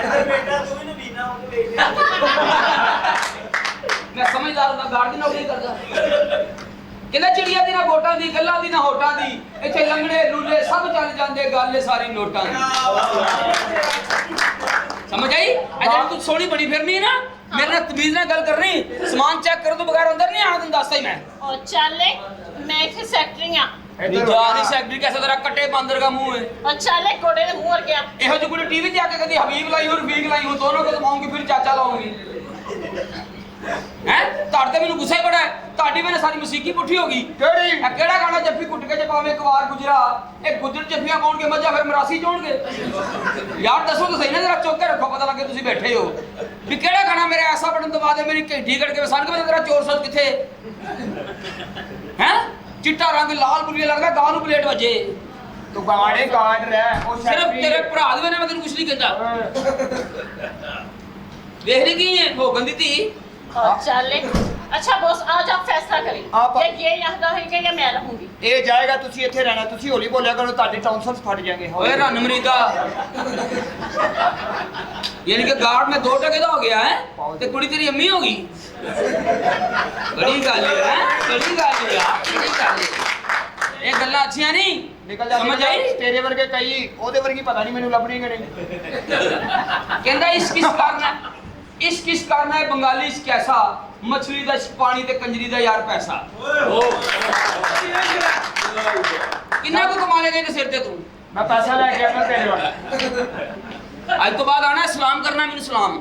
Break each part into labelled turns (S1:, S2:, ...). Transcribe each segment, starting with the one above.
S1: बेटा तू भी ना बीना हो तो देख
S2: मैं समझदार हूं गार्ड की नौकरी करदा कहंदा चिड़िया दी ना वोटां दी गल्लां दी ना होटां दी इत्थे लंगड़े लूले सब चल जांदे गल सारी नोटां दी समझ आई अजे तू सोहनी बड़ी फिरनी है ना मेरे नाल तमीज नाल गल करनी सामान चेक कर तो बगैर अंदर नहीं आना तैनूं दसदा ही मैं
S3: ओ चले मैं इथे सेक्रेटरी हां
S2: जानी सेक्रेटरी कैसे तेरा कट्टे बांदर का मुंह है
S3: ओ चले कोड़े दे मुंह और गया
S2: ਇਹੋ ਜਿਹੀ ਕੋਈ ਟੀਵੀ ਤੇ ਆ ਕੇ ਕਦੀ ਹਬੀਬ ਲਾਈ ਹੋਰ ਰਫੀਕ ਲਾਈ ਹੋ ਦੋਨੋਂ ਕੋ ਦਵਾਉਂਗੀ ਫਿਰ ਚਾਚਾ ਲਾਉਂਗੀ ਹੈ ਤੁਹਾਡੇ ਤੇ ਮੈਨੂੰ ਗੁੱਸਾ ਹੀ ਬੜਾ ਹੈ ਤੁਹਾਡੀ ਮੇਰੇ ਸਾਰੀ ਮਸੀਕੀ ਪੁੱਠੀ ਹੋ ਗਈ ਕਿਹੜੀ ਇਹ ਕਿਹੜਾ ਗਾਣਾ ਜੱਫੀ ਕੁੱਟ ਕੇ ਜੇ ਪਾਵੇਂ ਇੱਕ ਵਾਰ ਗੁਜਰਾ ਇਹ ਗੁੱਜਰ ਜੱਫੀਆਂ ਪਾਉਣਗੇ ਮੱਝਾਂ ਫਿਰ ਮਰਾਸੀ ਚੋਣਗੇ ਯਾਰ ਦੱਸੋ ਤਾਂ ਸਹੀ ਨਾ ਜਰਾ ਚੁੱਕ ਕੇ ਰੱਖੋ ਪਤਾ ਲੱਗੇ ਤੁਸੀਂ ਬੈਠੇ ਹੋ ਵੀ ਕਿਹੜਾ ਗਾਣਾ ਮੇਰੇ ਐਸਾ ਬਟਨ ਦਬਾ ਦੇ ਮੇਰੀ ਘੰਟੀ ਕੱਢ ਕੇ ਵਸਣ ਕੇ ਤੇਰਾ ਚੋਰ ਸੋਚ ਕਿੱਥੇ ਹੈ चिट्टा रंग लाल बुलिया लगदा गाल ਨੂੰ ਪਲੇਟ ਵੱਜੇ
S4: ਤੂੰ ਗਾੜੇ ਗਾੜ ਰਹਿ ਉਹ
S2: ਸਿਰਫ ਤੇਰੇ ਭਰਾ ਦੇ ਨੇ ਮੈਂ ਤੈਨੂੰ ਕੁਝ ਨਹੀਂ ਕਹਿੰਦਾ ਵੇਖ ਲਈ ਕੀ ਹੈ ਭੋਗਨ ਦੀ ਧੀ
S3: ओ चले अच्छा बॉस आज आप फैसला करें ये यहाँ रहेगा या मैं रहूंगी
S4: ਇਹ ਜਾਏਗਾ ਤੁਸੀਂ ਇੱਥੇ ਰਹਿਣਾ ਤੁਸੀਂ ਹੌਲੀ ਬੋਲਿਆ ਕਰੋ ਤੁਹਾਡੇ ਟੌਨਸਲਸ ਫਟ ਜਾਣਗੇ
S2: ਓਏ ਰਨ ਮਰੀਦਾ यानी कि गार्ड में 2 टके ਦਾ ਹੋ ਗਿਆ ਹੈ ਤੇ ਕੁੜੀ ਤੇਰੀ ਅੰਮੀ ਹੋ ਗਈ ਬੜੀ ਗੱਲ ਹੈ ਬੜੀ ਗੱਲ ਹੈ ਬੜੀ ਗੱਲ ਹੈ ਇਹ ਗੱਲਾਂ ਅੱਛੀਆਂ ਨਹੀਂ
S4: ਨਿਕਲ ਜਾ
S2: ਸਮਝ ਆਈ
S4: ਤੇਰੇ ਵਰਗੇ ਕਈ ਉਹਦੇ ਵਰਗੀ ਪਤਾ ਨਹੀਂ ਮੈਨੂੰ ਲੱਭਣੀ ਕਿ ਨਹੀਂ
S2: ਕਹਿੰਦਾ ਇਸ ਕਿਸ ਕਰਨਾ ਹੈ ਬੰਗਾਲੀ ਇਸ ਕੈਸਾ ਮਛਲੀ ਦਾ ਪਾਣੀ ਤੇ ਕੰਜਰੀ ਦਾ ਯਾਰ ਪੈਸਾ ਕਿੰਨਾ ਕੋ ਕਮਾ ਲੇਗਾ ਇਹਦੇ ਸਿਰ ਤੇ ਤੂੰ
S4: ਮੈਂ ਪੈਸਾ ਲੈ ਕੇ ਆਣਾ ਤੇਰੇ ਵੱਲ
S2: ਅੱਜ ਤੋਂ ਬਾਅਦ ਆਣਾ ਸਲਾਮ ਕਰਨਾ ਮੈਨੂੰ ਸਲਾਮ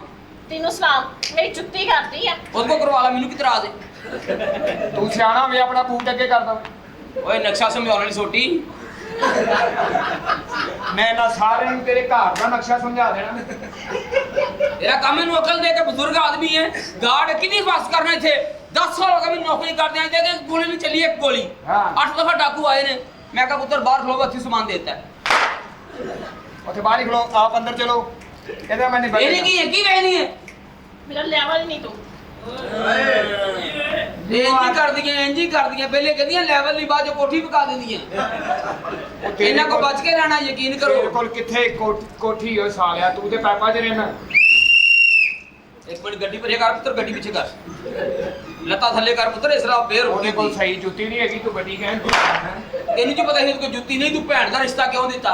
S3: तीनों सलाम मेरी जुत्ती करती है
S2: ਉਹਦੇ ਕੋ ਕਰਵਾ ਲਾ ਮੈਨੂੰ ਕੀ ਤਰਾਜ਼ ਹੈ
S4: ਤੂੰ ਸਿਆਣਾ ਵੀ ਆਪਣਾ ਬੂਟ ਅੱਗੇ ਕਰਦਾ
S2: ਓਏ ਨਕਸ਼ਾ ਸਮਝਾਉਣ ਵਾਲੀ ਛੋਟੀ
S4: ਮੈਂ ਨਾ ਸਾਰਿਆਂ ਨੂੰ ਤੇਰੇ ਘਰ ਦਾ ਨਕਸ਼ਾ ਸਮਝਾ ਦੇਣਾ
S2: तेरा काम है अकल दे के बुजुर्ग आदमी है गार्ड कितनी पास करना थे 10 साल हो गए मैं नौकरी करते हैं देखे गोली नहीं चली एक गोली
S4: हाँ।
S2: 8 दफा डाकू आए ने मैं कहा पुत्र बाहर खलो अच्छी सामान देता है
S4: ਉੱਥੇ ਬਾਹਰ ਹੀ ਖਲੋ ਆਪ ਅੰਦਰ ਚਲੋ ਇਹਦਾ ਮੈਂ ਨਹੀਂ
S2: ये की है की कहनी है
S3: मेरा लेवल नहीं तो
S2: इंज ही कर दिया पहले कहदियां लेवल नहीं बाद जो कोठी पका देंदियां इन्हां को बच के रहना यकीन करो
S4: ਤੇਰੇ ਕੋਲ ਕਿੱਥੇ ਕੋਠੀ ਹੋ ਸਾਲਿਆ ਤੂੰ ਤੇ ਪਾਪਾ ਚ ਰਹਿਣਾ
S2: एक मिनट गड्डी पर कर पुत्र गड्डी पीछे कर लता थल्ले कर पुत्र इसरा बेर हो
S4: ਉਹਦੇ ਕੋਲ ਸਹੀ ਜੁੱਤੀ ਨਹੀਂ ਹੈਗੀ ਤੂੰ ਗੱਡੀ ਕਹਿਣ
S2: ਇਹਨੂੰ ਕੀ ਪਤਾ ਸੀ ਕੋਈ ਜੁੱਤੀ ਨਹੀਂ ਤੂੰ ਭੈਣ ਦਾ ਰਿਸ਼ਤਾ ਕਿਉਂ ਦਿੱਤਾ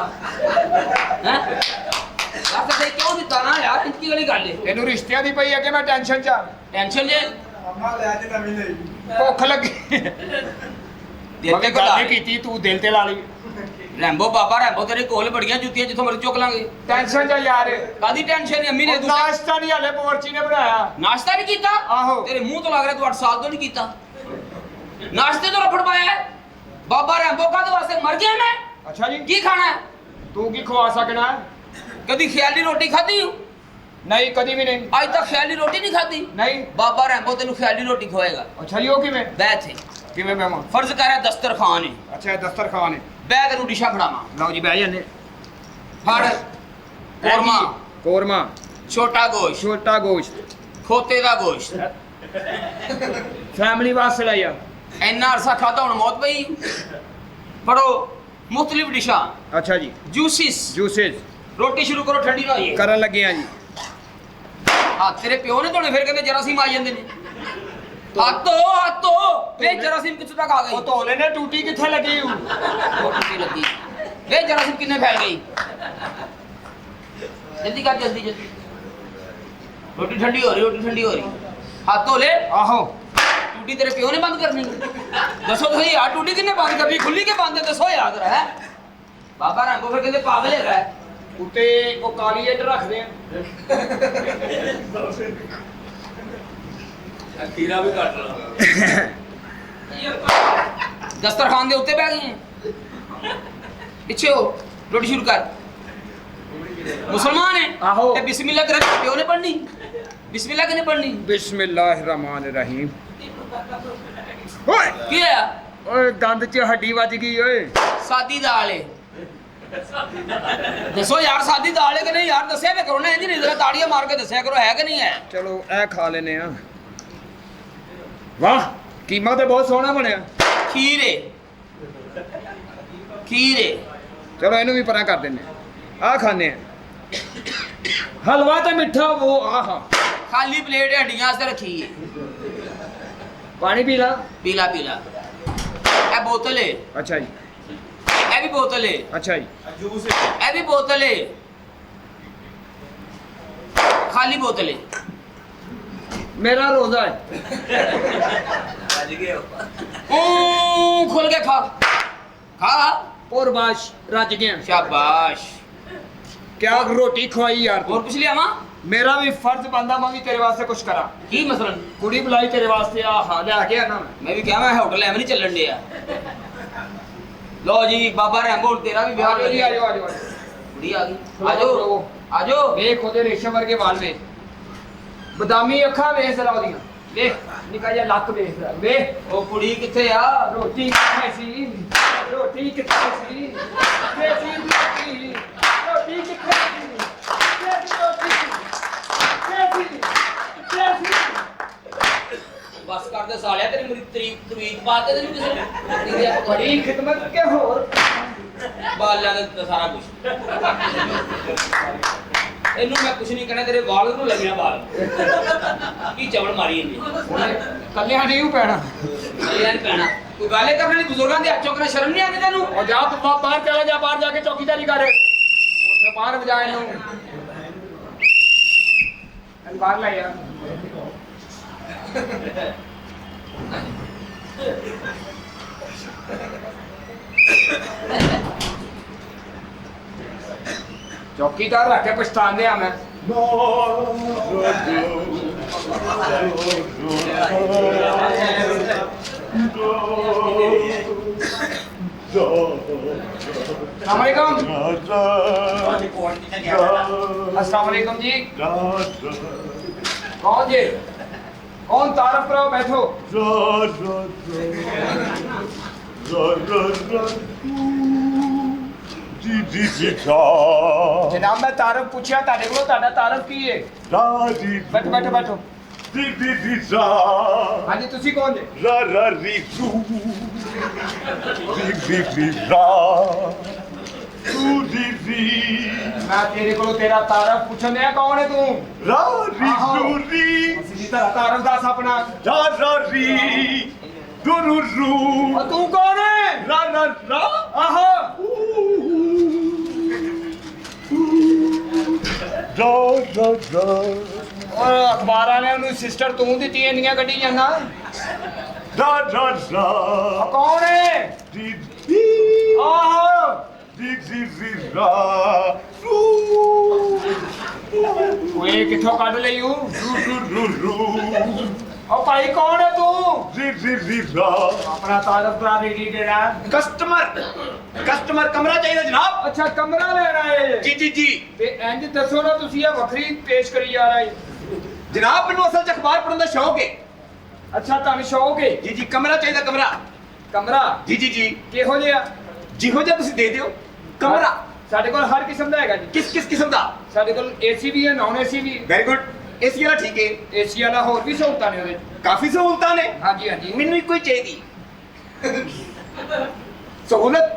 S2: ਹੈ ਯਾਰ ਤੇ ਕਿਉਂ ਦਿੱਤਾ ਨਾ ਯਾਰ ਇੰਨੀ ਵਾਲੀ ਗੱਲ ਹੈ
S4: ਤੈਨੂੰ ਰਿਸ਼ਤਿਆਂ ਦੀ ਪਈ ਅੱਗੇ ਮੈਂ ਟੈਨਸ਼ਨ ਚ ਆ।
S2: ਟੈਨਸ਼ਨ ਜੇ
S1: अम्मा ले आज नवी नहीं
S4: ਭੁੱਖ ਲੱਗੀ
S2: ਦਿਲ
S4: ਮਗਰ
S2: ਤੇ
S4: ਗੱਲ
S2: ਕੋਲ
S4: ਨਹੀਂ ਕੀਤੀ ਤੂੰ ਦਿਲ ਤੇ ਲਾ ਲਈ
S2: ਰੈਂਬੋ ਬਾਬਾ ਰੈਂਬੋ ਤੇਰੇ ਕੋਲ ਬੜੀਆਂ ਜੁੱਤੀਆਂ ਜਿੱਥੋਂ ਮਰਜ਼ੀ ਚੁੱਕ ਲਾਂਗੇ
S4: ਟੈਨਸ਼ਨ ਚ ਯਾਰ
S2: ਕਾਦੀ ਟੈਨਸ਼ਨ ਹੈ ਅੰਮੀ ਨੇ ਦੂਜਾ
S4: ਨਾਸ਼ਤਾ ਨਹੀਂ ਹਲੇ ਪੋਰਚੀ ਨੇ ਬਣਾਇਆ
S2: ਨਾਸ਼ਤਾ ਨਹੀਂ ਕੀਤਾ
S4: ਆਹੋ।
S2: ਤੇਰੇ ਮੂੰਹ ਤੋਂ ਲੱਗ ਰਿਹਾ ਤੂੰ 8 ਸਾਲ ਤੋਂ ਨਹੀਂ ਕੀਤਾ ਨਾਸ਼ਤੇ ਤੋਂ ਰਫੜ ਪਾਇਆ ਹੈ? ਬਾਬਾ ਰੈਂਬੋ ਕਾਹਦੇ ਵਾਸਤੇ ਮਰ ਗਿਆ ਮੈਂ
S4: ਅੱਛਾ ਜੀ
S2: ਕੀ ਖਾਣਾ ਹੈ
S4: ਤੂੰ ਕੀ ਖਵਾ ਸਕਣਾ
S2: ਕਦੀ ਖਿਆਲੀ ਰੋਟੀ ਖਾਧੀ
S4: ਨਹੀਂ ਕਦੀ ਵੀ ਨਹੀਂ
S2: ਅੱਜ ਤੱਕ ਖਿਆਲੀ ਰੋਟੀ ਨਹੀਂ ਖਾਧੀ
S4: ਨਹੀਂ
S2: ਬਾਬਾ ਰੈਂਬੋ ਤੈਨੂੰ ਖਿਆਲੀ ਰੋਟੀ ਖਵਾਏਗਾ
S4: ਅੱਛਾ ਜੀ ਉਹ ਕਿਵੇਂ
S2: ਬੈਠ ਥੇ
S4: ਕਿਵੇਂ ਬਹਿਵਾਂ
S2: ਫਰਜ਼ ਕਰ ਰਿਹਾ ਦਸਤਰਖਾਨ ਹੈ
S4: ਅੱਛਾ ਇਹ ਦਸਤਰਖਾਨ ਹੈ
S2: ਬੈ ਤੈਨੂੰ ਡਿਸ਼ਾ ਫੜਾਵਾਂ
S4: ਲਓ ਜੀ ਬਹਿ ਜਾਂਦੇ
S2: ਫੜ ਕੋਰਮਾ
S4: ਕੋਰਮਾ
S2: ਛੋਟਾ ਗੋਸ਼ਤ
S4: ਛੋਟਾ ਗੋਸ਼ਤ
S2: ਖੋਤੇ ਦਾ ਗੋਸ਼ਤ
S4: ਫੈਮਿਲੀ ਵਾਸਤੇ ਲਾਇਆ
S2: ਇੰਨਾ ਅਰਸਾ ਖਾਦਾ ਹੁਣ ਮੌਤ ਪਈ ਫੜੋ ਮੁxtਲਿਫ ਡਿਸ਼ਾਂ
S4: ਅੱਛਾ ਜੀ
S2: ਜੂਸਿਸ
S4: ਜੂਸਸ
S2: ਰੋਟੀ ਸ਼ੁਰੂ ਕਰੋ ਠੰਡੀ ਨਾ ਹੋਈਏ
S4: ਕਰਨ ਲੱਗੇ ਆ ਜੀ
S2: ਆ ਤੇਰੇ ਪਿਓ ਨੇ ਧੋਣੇ ਫਿਰ ਕਹਿੰਦੇ ਜਰਾਸੀਮ ਆ ਜਾਂਦੇ ਨੇ ਹੱਥੋ ਵੇ ਜਰਾਸੀਮ ਕਿੱਥੋਂ ਤੱਕ ਆ ਗਈ
S4: ਉਹ ਧੋਲੇ ਨੇ ਟੂਟੀ ਕਿੱਥੇ ਲੱਗੀ ਹੂੰ
S2: ਉਹ ਟੁੱਟੀ ਲੱਗੀ ਵੇ ਜਰਾਸੀਮ ਕਿੰਨੇ ਫੈਲ ਗਈ ਜਲਦੀ ਕਰ ਜਲਦੀ ਰੋਟੀ ਠੰਡੀ ਹੋ ਰਹੀ ਹੱਥ ਧੋ ਲੈ
S4: ਆਹੋ
S2: ਟੂਟੀ ਤੇਰੇ ਪਿਓ ਨੇ ਬੰਦ ਕਰਨੀ ਦੱਸੋ ਤੁਸੀਂ ਯਾਰ ਟੂਟੀ ਕਿੰਨੇ ਬੰਦ ਕਰਨੀ ਖੁੱਲੀ ਕੇ ਬੰਦ ਹੈ ਦੱਸੋ ਯਾਦ ਹੈ ਬਾਬਾ ਰੰਗੋ ਫਿਰ ਕਹਿੰਦੇ ਪਾਗਲ ਹੈਗਾ
S4: ਉੱਤੇ ਉਹ ਕਾਲੀ ਇੱਟ ਰੱਖਦੇ ਆ
S1: खीरा भी काट रहा
S2: दस्तरखान दे उत्ते बैठ गए पीछे हो रोटी शुरू कर मुसलमान है
S4: आहो।
S2: ते बिस्मिल्लाह तेरे प्यो ने पढ़नी बिस्मिल्लाह किने पढ़नी
S4: बिस्मिल्लाहिर्रहमानिर्रहीम ਓਏ
S2: की है
S4: ਓਏ ਦੰਦ 'ਚ ਹੱਡੀ ਵੱਜ ਗਈ ਓਏ
S2: सादी दाल है दसो यार सादी दाल है कि नहीं यार दसिया ते करो ना इंज नहीं जरा ताड़ियां मार के दसिया करो है कि नहीं है
S4: ਚਲੋ ਇਹ ਖਾ ਲੈਨੇ ਆ ਵਾਹ ਕੀਮਾ ਤੇ ਬਹੁਤ ਸੋਹਣਾ ਬਣਿਆ
S2: खीर है खीर है
S4: ਚਲੋ ਇਹਨੂੰ ਵੀ ਪਰਾਂ ਕਰ ਦਿੰਨੇ ਆ ਖਾਣੇ ਆ हलवा तो मिठा वो आहा
S2: खाली प्लेट हड्डियां वास्ते रखी है
S4: पानी पी ला
S2: पीला पीला ए बोतल है
S4: अच्छा जी
S2: ए भी बोतल है
S4: अच्छा जी
S1: ਜੂਸ
S2: ए भी बोतल है खाली बोतल है
S4: मेरा रोजा है
S1: ਵੱਜ ਗਏ
S2: खोल के खा खा
S4: और बाश रज गया
S2: शाबाश
S4: क्या रोटी खवाई यार तू
S2: और कुछ लिया मां
S4: मेरा भी फर्ज बनदा मैं भी तेरे वास्ते कुछ करा
S2: की मसलन
S4: कुड़ी बुलाई तेरे वास्ते आहा ले आके आना
S2: मैं भी क्या मैं होटल एवं नहीं चलन दिया लो जी बाबा रैम्बो तेरा भी ब्याह
S4: आ जाओ आ जाओ
S2: कुड़ी आ गई आ जाओ
S4: देख ओदे रेशम वर्गे वाल वे बदामी अखा वेख जरा ओदियां देख निका जिहा लक वेख जरा वेख
S2: ओ कुड़ी किथे आ
S4: रोटी किथे सी रोटी किथे सी किथे सी रोटी रोटी किथे सी किथे सी रोटी किथे सी किथे सी
S2: बस कर दे सालिया तेरी मेरी तरीक बात है तेरी किसे तेरी
S4: बड़ी खिदमत के होर
S2: बालियां ਦਾ ਸਾਰਾ ਕੁਝ ਇਹਨੂੰ ਮੈਂ ਕੁਝ ਨਹੀਂ ਕਹਿਣਾ ਤੇਰੇ ਵਾਲ ਨੂੰ ਲੱਗਿਆ ਬਾਲ ਕੀ ਚਵਲ ਮਾਰੀ ਇਹਨੇ
S4: ਕੱਲਿਆਂ ਨਹੀਂ ਪੈਣਾ
S2: ਯਾਰ ਕਹਿਣਾ ਕੋਈ ਗਾਲੇ ਕਰਨ ਵਾਲੀ ਬਜ਼ੁਰਗਾਂ ਦੇ ਹੱਥੋਂ ਕਰਨਾ ਸ਼ਰਮ ਨਹੀਂ ਆਉਂਦੀ ਤੈਨੂੰ
S4: और जा तू बाहर चला जा बाहर जाके चौकीदारी कर उठे बाहर बजा इनू बाहर ले यार चौकीदार रख के पछतान दिया मैं अस्सलाम वालेकुम जी कौन जी कौन तारफ कराओ बैठो जनाब मैं तारफ पूछा तारे को ताड़ा तारफ की है बैठो बैठो बैठो हाँ जी तुसी कौन जी मैं तेरे को तेरा तारफ पूछन दिया कौन है तू तेरा तारफ दस अपना और तू कौन है आहो और अखबार वाले उन्हें सिस्टर तू दी इंडिया कटी जाना कौन है आहो ओए किथों कढ लई ओ भाई कौन है तू अपना तारफदार रेडी केड़ा
S1: कस्टमर कमरा चाहिए जनाब
S4: अच्छा कमरा लेना है
S1: जी जी जी
S4: ते इंज दसो ना तुसी ये वखरी पेश करी जा रहा है
S1: जनाब मैनू असल च अखबार पढ़न दा शौक है
S4: अच्छा तानु शौक है
S1: जी जी कमरा चाहिए कमरा
S4: कमरा
S1: जी जी जी
S4: किहो जिहा
S1: जिहो जिहा तुसी दे दियो कमरा
S4: ਸਾਡੇ ਕੋਲ हर किस्म ਦਾ ਹੈਗਾ ਜੀ
S1: किस किस्म दा
S4: ਸਾਡੇ ਕੋਲ एसी भी है नॉन एसी भी है
S1: वेरी गुड एसी वाला ठीक है
S4: एसी वाला ਹੋਰ ਵੀ ਸਹੂਲਤਾਂ ਨੇ ਉਹਦੇ
S1: काफी सहूलतां ने
S4: ਹਾਂਜੀ ਹਾਂਜੀ
S1: मैनू ही कोई चाहिए सहूलत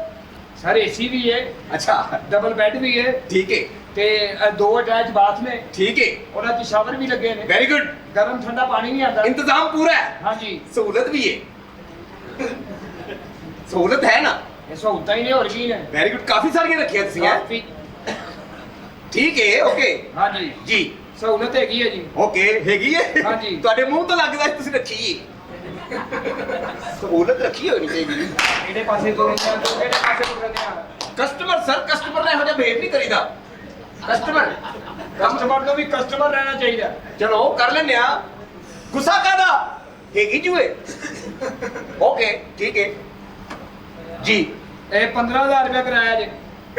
S4: सर एसी भी है
S1: अच्छा
S4: डबल बेड भी है
S1: ठीक है
S4: ਤੇ ਦੋ ਅਟੈਚ ਬਾਥ ਨੇ
S1: ठीक है
S4: ਉਹਨਾਂ 'ਚ ਸ਼ਾਵਰ ਵੀ ਲੱਗੇ ਨੇ
S1: वेरी गुड
S4: ਗਰਮ ਠੰਡਾ ਪਾਣੀ ਵੀ ਆਉਂਦਾ
S1: इंतजाम पूरा है
S4: ਹਾਂਜੀ
S1: सहूलत भी है सहूलत है ना
S4: ਇਹ ਸਹੂਲਤਾਂ ਹੀ ਨੇ ਹੋਰ ਕੀ ਨੇ
S1: वेरी गुड काफी सारी रखी है तुसी हैं
S4: ਕਾਫੀ-
S1: ठीक है ओके
S4: ਹਾਂਜੀ
S1: जी
S4: ਸਹੂਲਤ ਹੈਗੀ ਹੈ ਜੀ
S1: ओके ਹੈਗੀ ਹੈ
S4: ਹਾਂਜੀ।
S1: ਤੁਹਾਡੇ ਮੂੰਹ ਤੋਂ ਲੱਗਦਾ ਸੀ ਤੁਸੀਂ ਰੱਖੀ ਹੈ सहूलत ਰੱਖੀ ਹੋਣੀ ਚਾਹੀਦੀ
S4: ਕਿਹੜੇ ਪਾਸੇ ਤੋਂ ਰਹਿੰਦੇ ਆ ਤੂੰ ਕਿਹੜੇ ਪਾਸੇ ਤੋਂ ਰਹਿੰਦੇ ਆ
S1: ਕਸਟਮਰ ਸਰ ਕਸਟਮਰ ਨਾਲ ਇਹੋ ਜਿਹਾ ਬਿਹੇਵ ਨਹੀਂ ਕਰੀਦਾ ਕਸਟਮਰ
S4: ਕਸਟਮਰ ਨੂੰ ਵੀ ਕਸਟਮਰ ਰਹਿਣਾ ਚਾਹੀਦਾ
S1: ਚਲੋ ਕਰ ਲੈਨੇ ਆ ਗੁੱਸਾ ਕਾਦਾ ਹੈਗੀ ਜੂਏ ओके ठीक है जी
S4: ਇਹ 15000 ਰੁਪਏ ਕਿਰਾਇਆ ਜੀ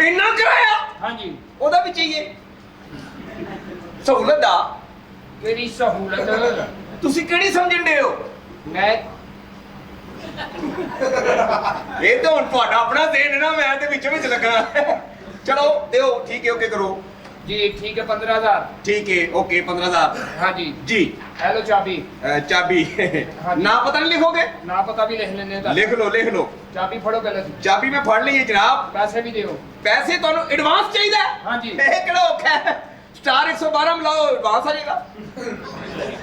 S1: ਇੰਨਾ ਕਿਰਾਇਆ
S4: ਹਾਂਜੀ
S1: ਉਹਦਾ ਵੀ ਚਾਹੀਏ ਸਹੂਲਤ ਦਾ
S4: ਕਿਹੜੀ ਸਹੂਲਤ
S1: ਤੁਸੀਂ ਕਿਹੜੀ ਸਮਝਣ ਦੇ ਹੋ
S4: ਮੈਂ
S1: ਇਹ ਤਾਂ ਹੁਣ ਤੁਹਾਡਾ ਆਪਣਾ ਦੇਣ ਹੈ ਨਾ ਮੈਂ ਤੇ ਵਿੱਚੋਂ ਵਿੱਚ ਲੱਗਾ ਚਲੋ ਦਿਓ ਠੀਕ ਹੈ ਓਕੇ ਕਰੋ
S4: जी ठीक है 15000
S1: ठीक है ओके 15000
S4: हाँ जी
S1: जी
S4: हेलो चाबी
S1: चाबी
S4: हाँ जी।
S1: ना पता नहीं लिखोगे
S4: ना पता भी लिख लेने का
S1: लिख लो
S4: चाबी फड़ो पहले तुम।
S1: चाबी में फड़ ली है जनाब
S4: पैसे भी दियो
S1: पैसे ਤੁਹਾਨੂੰ ਐਡਵਾਂਸ ਚਾਹੀਦਾ
S4: हाँ जी
S1: ਇਹ ਕਿਹੜਾ ਔਖਾ ਹੈ स्टार 112 मिलाओ एडवांस आ जाएगा